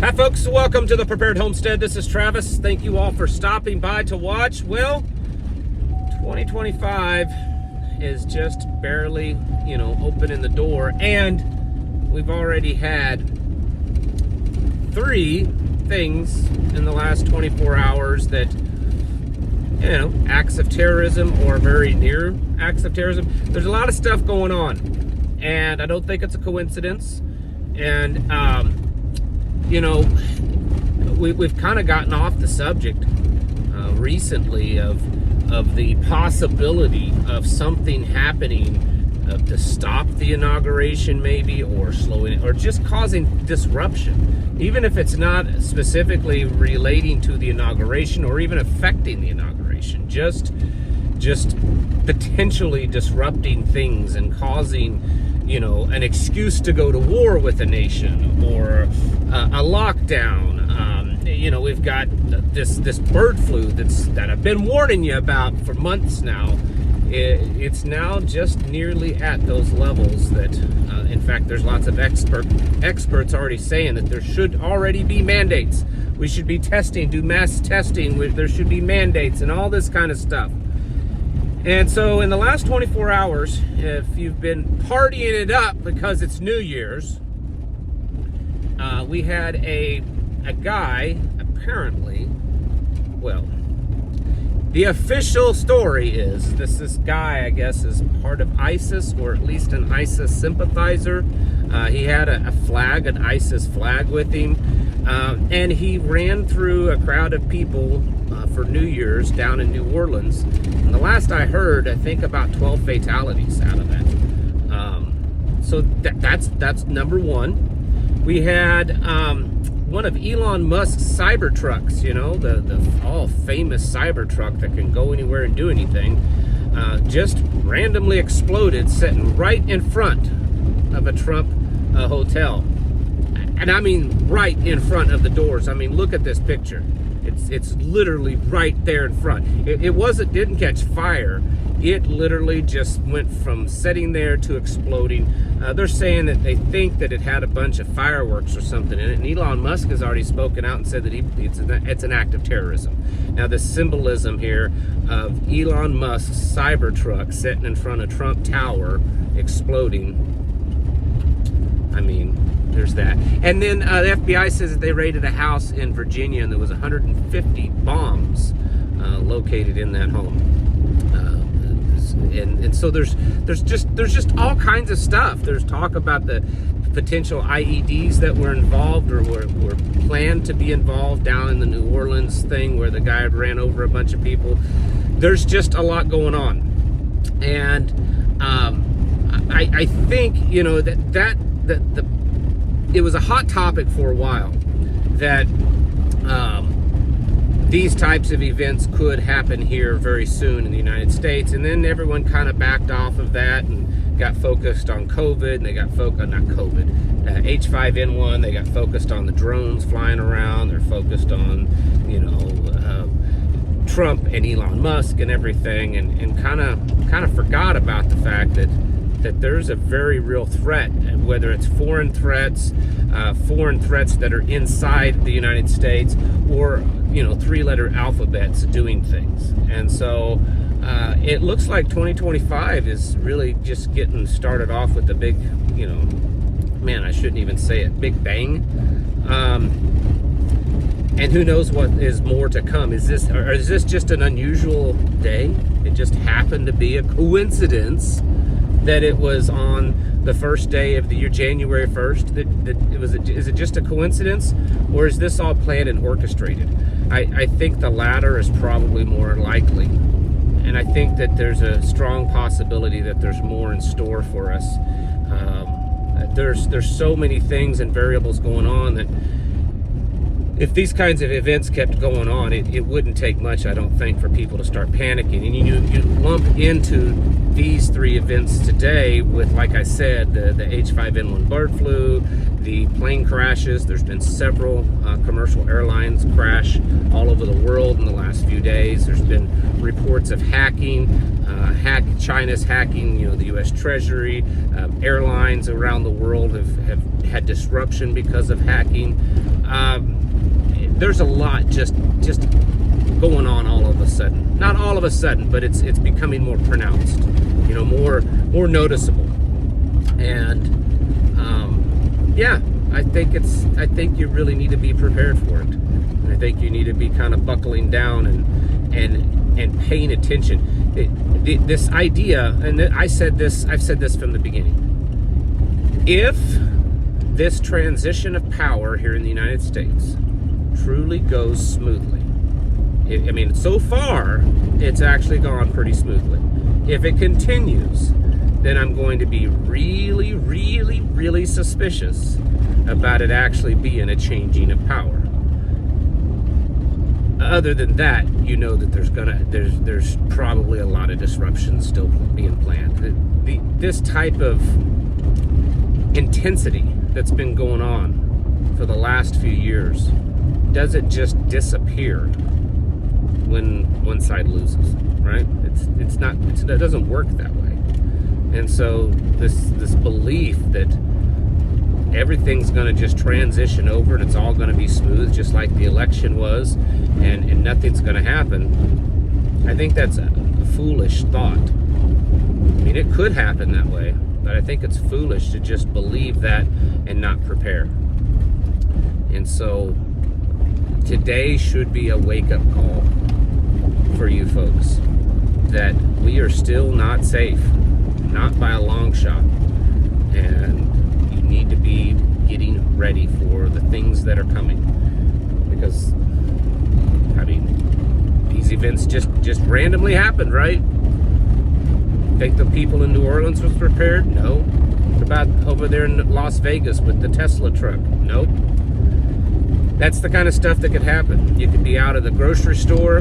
Hi folks, welcome to the Prepared Homestead. This is Travis. Thank you all for stopping by to watch. Well, 2025 is just barely, opening the door, and we've already had 3 things in the last 24 hours that, acts of terrorism or very near acts of terrorism. There's a lot of stuff going on, and I don't think it's a coincidence. And, we've kind of gotten off the subject recently of the possibility of something happening to stop the inauguration, maybe, or slowing it, or just causing disruption, even if it's not specifically relating to the inauguration or even affecting the inauguration, just potentially disrupting things and causing an excuse to go to war with a nation or a lockdown. We've got this bird flu that I've been warning you about for months now. It's now just nearly at those levels that, in fact, there's lots of experts already saying that there should already be mandates. We should be testing, do mass testing. There should be mandates and all this kind of stuff. And so in the last 24 hours, if you've been partying it up because it's New Year's, we had a guy, apparently, well, the official story is this guy, I guess, is part of ISIS, or at least an ISIS sympathizer. He had a flag, an ISIS flag with him, and he ran through a crowd of people for New Year's down in New Orleans. And the last I heard, I think about 12 fatalities out of that. So that's number one. We had one of Elon Musk's Cybertrucks, the all famous Cybertruck that can go anywhere and do anything, just randomly exploded, sitting right in front of a Trump hotel. And I mean right in front of the doors. I mean, look at this picture. It's literally right there in front. It didn't catch fire. It literally just went from sitting there to exploding. They're saying that they think that it had a bunch of fireworks or something in it. And Elon Musk has already spoken out and said that it's an act of terrorism. Now, the symbolism here of Elon Musk's Cybertruck sitting in front of Trump Tower exploding, I mean, there's that. And then the FBI says that they raided a house in Virginia and there was 150 bombs located in that home. And so there's just all kinds of stuff. There's talk about the potential IEDs that were involved or were planned to be involved down in the New Orleans thing where the guy ran over a bunch of people. There's just a lot going on. And I think, that it was a hot topic for a while that these types of events could happen here very soon in the United States. And then everyone kind of backed off of that and got focused on COVID, and they got H5N1, they got focused on the drones flying around, they're focused on, Trump and Elon Musk and everything, and kind of forgot about the fact that there's a very real threat, whether it's foreign threats that are inside the United States, or 3-letter alphabets doing things. And so it looks like 2025 is really just getting started off with the big, I shouldn't even say it, big bang. And who knows what is more to come. Is this just an unusual day? It just happened to be a coincidence that it was on the first day of the year, January 1st, is it just a coincidence, or is this all planned and orchestrated? I think the latter is probably more likely, and I think that there's a strong possibility that there's more in store for us. There's so many things and variables going on that if these kinds of events kept going on, it wouldn't take much, I don't think, for people to start panicking. And you lump into these 3 events today with, like I said, the H5N1 bird flu, the plane crashes. There's been several commercial airlines crash all over the world in the last few days. There's been reports of hacking, China's hacking, the U.S. Treasury. Airlines around the world have had disruption because of hacking. There's a lot just going on all of a sudden. Not all of a sudden, but it's becoming more pronounced, more noticeable. And yeah, I think you really need to be prepared for it. And I think you need to be kind of buckling down and paying attention. This idea, and I've said this from the beginning. If this transition of power here in the United States truly goes smoothly, so far it's actually gone pretty smoothly. If it continues, then I'm going to be really, really, really suspicious about it actually being a changing of power. Other than that, that there's probably a lot of disruptions still being planned. This type of intensity that's been going on for the last few years doesn't just disappear when one side loses, right? It doesn't work that way. And so this belief that everything's going to just transition over and it's all going to be smooth, just like the election was, and nothing's going to happen, I think that's a foolish thought. It could happen that way, but I think it's foolish to just believe that and not prepare. And so today should be a wake-up call for you folks that we are still not safe, not by a long shot, and you need to be getting ready for the things that are coming, because these events just randomly happened, right? Think the people in New Orleans was prepared? No. What about over there in Las Vegas with the Tesla truck? Nope. That's the kind of stuff that could happen. You could be out of the grocery store,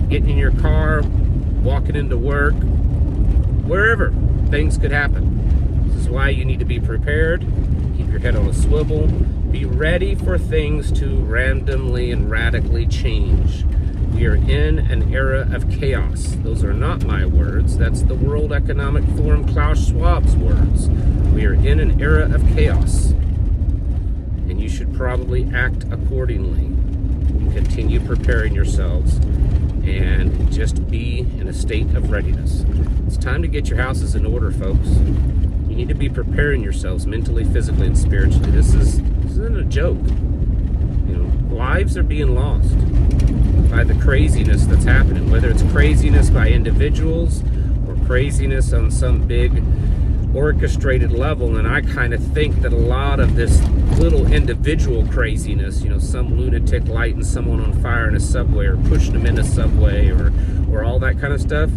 getting in your car, walking into work, wherever. Things could happen. This is why you need to be prepared. Keep your head on a swivel. Be ready for things to randomly and radically change. We are in an era of chaos. Those are not my words. That's the World Economic Forum, Klaus Schwab's words. We are in an era of chaos. And you should probably act accordingly. Continue preparing yourselves and just be in a state of readiness. It's time to get your houses in order, folks. You need to be preparing yourselves mentally, physically, and spiritually. This isn't a joke. Lives are being lost by the craziness that's happening, whether it's craziness by individuals or craziness on some big orchestrated level. And I kind of think that a lot of this little individual craziness, some lunatic lighting someone on fire in a subway or pushing them in a subway or all that kind of stuff,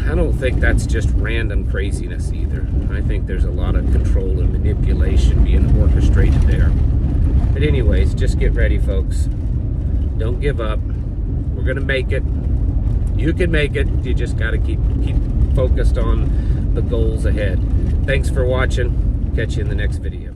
I don't think that's just random craziness either. I think there's a lot of control and manipulation being orchestrated there. But anyways, just get ready, folks. Don't give up. We're gonna make it. You can make it. You just gotta keep focused on the goals ahead. Thanks for watching. Catch you in the next video.